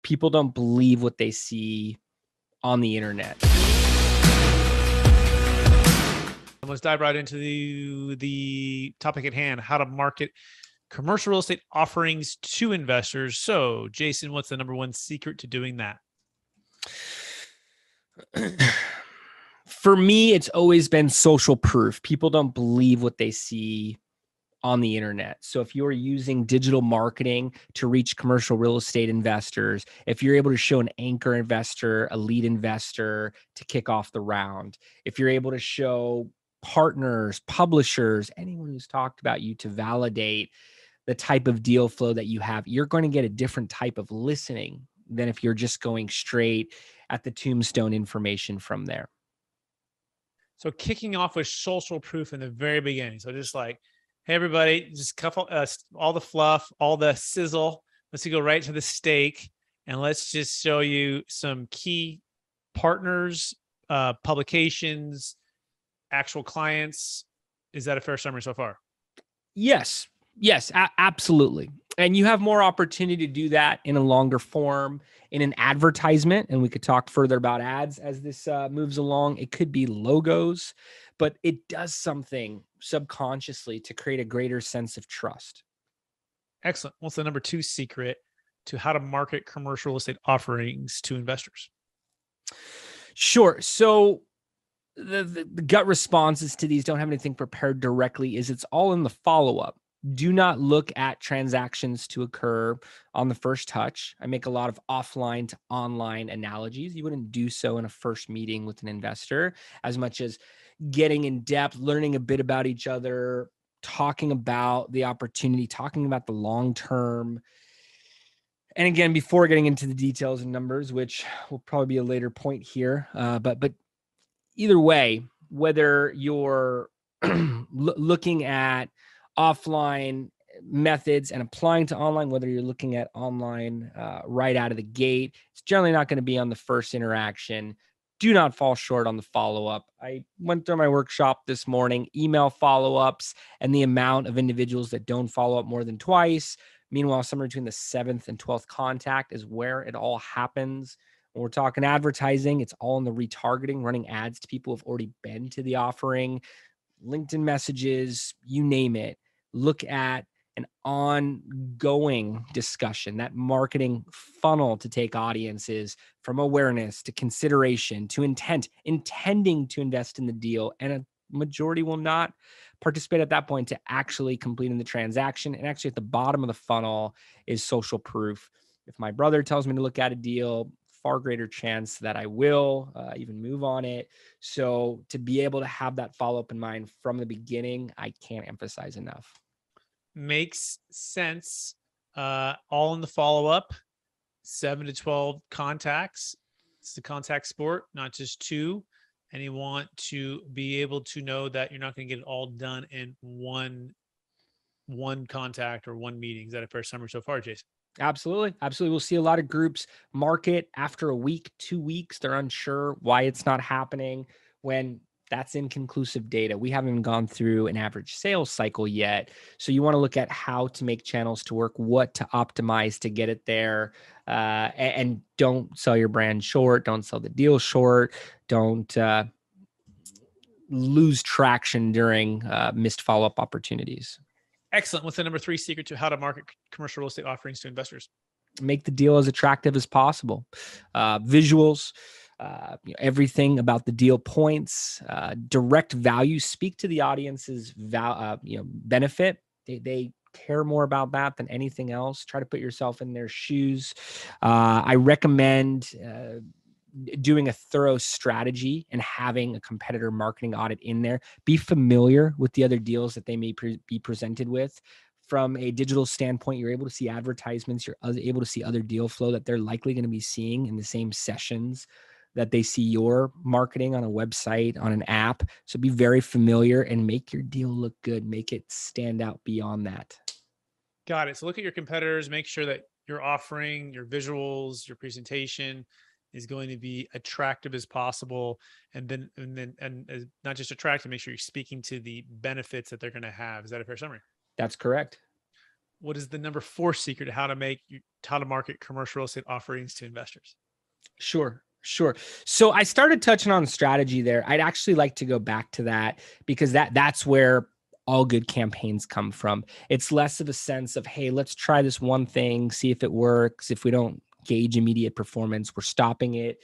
People don't believe what they see on the internet. Let's dive right into the topic at hand, how to market commercial real estate offerings to investors. So, Jason, what's the number one secret to doing that? For me, it's always been social proof. People don't believe what they see on the internet. So if you're using digital marketing to reach commercial real estate investors, if you're able to show an anchor investor, a lead investor to kick off the round, if you're able to show partners, publishers, anyone who's talked about you to validate the type of deal flow that you have, you're going to get a different type of listening than if you're just going straight at the tombstone information from there. So kicking off with social proof in the very beginning. So just like, hey, everybody, just couple all the fluff, all the sizzle. Let's go right to the steak, and let's just show you some key partners, publications, actual clients. Is that a fair summary so far? Yes, absolutely. And you have more opportunity to do that in a longer form, in an advertisement. And we could talk further about ads as this moves along. It could be logos, but it does something subconsciously to create a greater sense of trust. Excellent. What's the number two secret to how to market commercial real estate offerings to investors? Sure. So the gut responses to these, don't have anything prepared directly, is it's all in the follow-up. Do not look at transactions to occur on the first touch. I make a lot of offline to online analogies. You wouldn't do so in a first meeting with an investor as much as getting in depth, learning a bit about each other, talking about the opportunity, talking about the long term. And again, before getting into the details and numbers, which will probably be a later point here, but either way, whether you're looking at offline methods and applying to online, whether you're looking at online right out of the gate, it's generally not going to be on the first interaction. Do not fall short on the follow-up. I went through my workshop this morning, email follow-ups, and the amount of individuals that don't follow up more than twice. Meanwhile, somewhere between the 7th and 12th contact is where it all happens. When we're talking advertising, it's all in the retargeting, running ads to people who've already been to the offering, LinkedIn messages, you name it. Look at an ongoing discussion, that marketing funnel to take audiences from awareness to consideration to intent, intending to invest in the deal. And a majority will not participate at that point to actually completing the transaction. And actually at the bottom of the funnel is social proof. If my brother tells me to look at a deal, far greater chance that I will even move on it. So to be able to have that follow-up in mind from the beginning, I can't emphasize enough. Makes sense. All in the follow-up, 7 to 12 contacts. It's the contact sport, not just two. And you want to be able to know that you're not going to get it all done in one contact or one meeting. Is that a fair summary so far, Jason? Absolutely. We'll see a lot of groups market after a week, 2 weeks. They're unsure why it's not happening when that's inconclusive data. We haven't even gone through an average sales cycle yet. So you want to look at how to make channels to work, what to optimize to get it there. And don't sell your brand short. Don't sell the deal short. Don't lose traction during missed follow-up opportunities. Excellent. What's the number three secret to how to market commercial real estate offerings to investors? Make the deal as attractive as possible. Visuals, everything about the deal points, direct value. Speak to the audience's benefit. They care more about that than anything else. Try to put yourself in their shoes. I recommend doing a thorough strategy and having a competitor marketing audit in there. Be familiar with the other deals that they may be presented with. From a digital standpoint, you're able to see advertisements, you're able to see other deal flow that they're likely going to be seeing in the same sessions that they see your marketing on a website, on an app. So be very familiar and make your deal look good. Make it stand out beyond that. Got it. So look at your competitors, make sure that your offering, your visuals, your presentation is going to be attractive as possible. And not just attractive, make sure you're speaking to the benefits that they're going to have. Is that a fair summary? That's correct. what is the number 4 secret to how to market commercial real estate offerings to investors? Sure. So I started touching on strategy there. I'd actually like to go back to that because that's where all good campaigns come from. It's less of a sense of, hey, let's try this one thing, see if it works. If we don't gauge immediate performance, we're stopping it.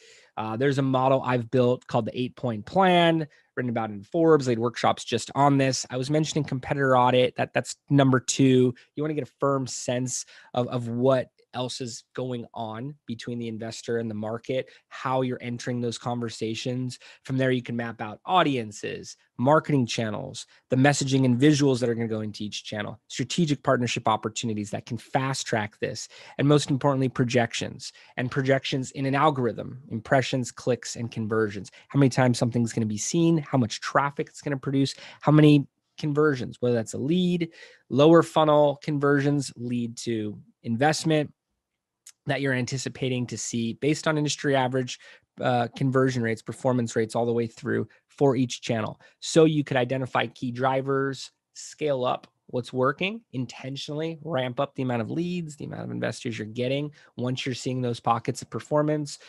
There's a model I've built called the 8-point plan, written about in Forbes. They had workshops just on this. I was mentioning competitor audit. That's number 2. You want to get a firm sense of what else is going on between the investor and the market, how you're entering those conversations. From there, you can map out audiences, marketing channels, the messaging and visuals that are going to go into each channel, strategic partnership opportunities that can fast track this, and most importantly, projections in an algorithm, impressions, clicks, and conversions. How many times something's going to be seen, how much traffic it's going to produce, how many conversions, whether that's a lead, lower funnel conversions lead to investment that you're anticipating to see based on industry average conversion rates, performance rates all the way through for each channel. So you could identify key drivers, scale up what's working intentionally, ramp up the amount of leads, the amount of investors you're getting once you're seeing those pockets of performance.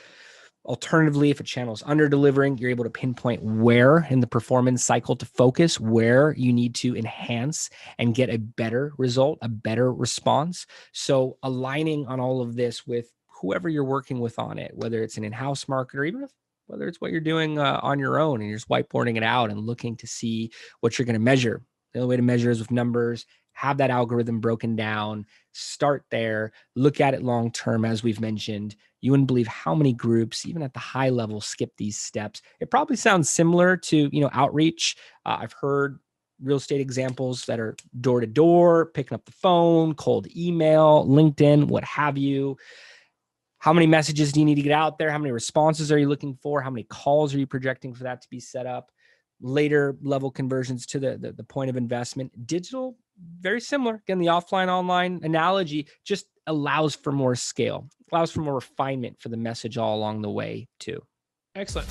Alternatively, if a channel is under delivering, you're able to pinpoint where in the performance cycle to focus, where you need to enhance and get a better result, a better response. So aligning on all of this with whoever you're working with on it, whether it's an in-house marketer, or even whether it's what you're doing on your own and you're just whiteboarding it out and looking to see what you're going to measure. The only way to measure is with numbers. Have that algorithm broken down, start there, look at it long-term, as we've mentioned. You wouldn't believe how many groups, even at the high level, skip these steps. It probably sounds similar to, outreach. I've heard real estate examples that are door to door, picking up the phone, cold email, LinkedIn, what have you. How many messages do you need to get out there? How many responses are you looking for? How many calls are you projecting for that to be set up? Later level conversions to the point of investment. Digital, very similar. Again, the offline online analogy just allows for more scale, allows for more refinement for the message all along the way too. Excellent.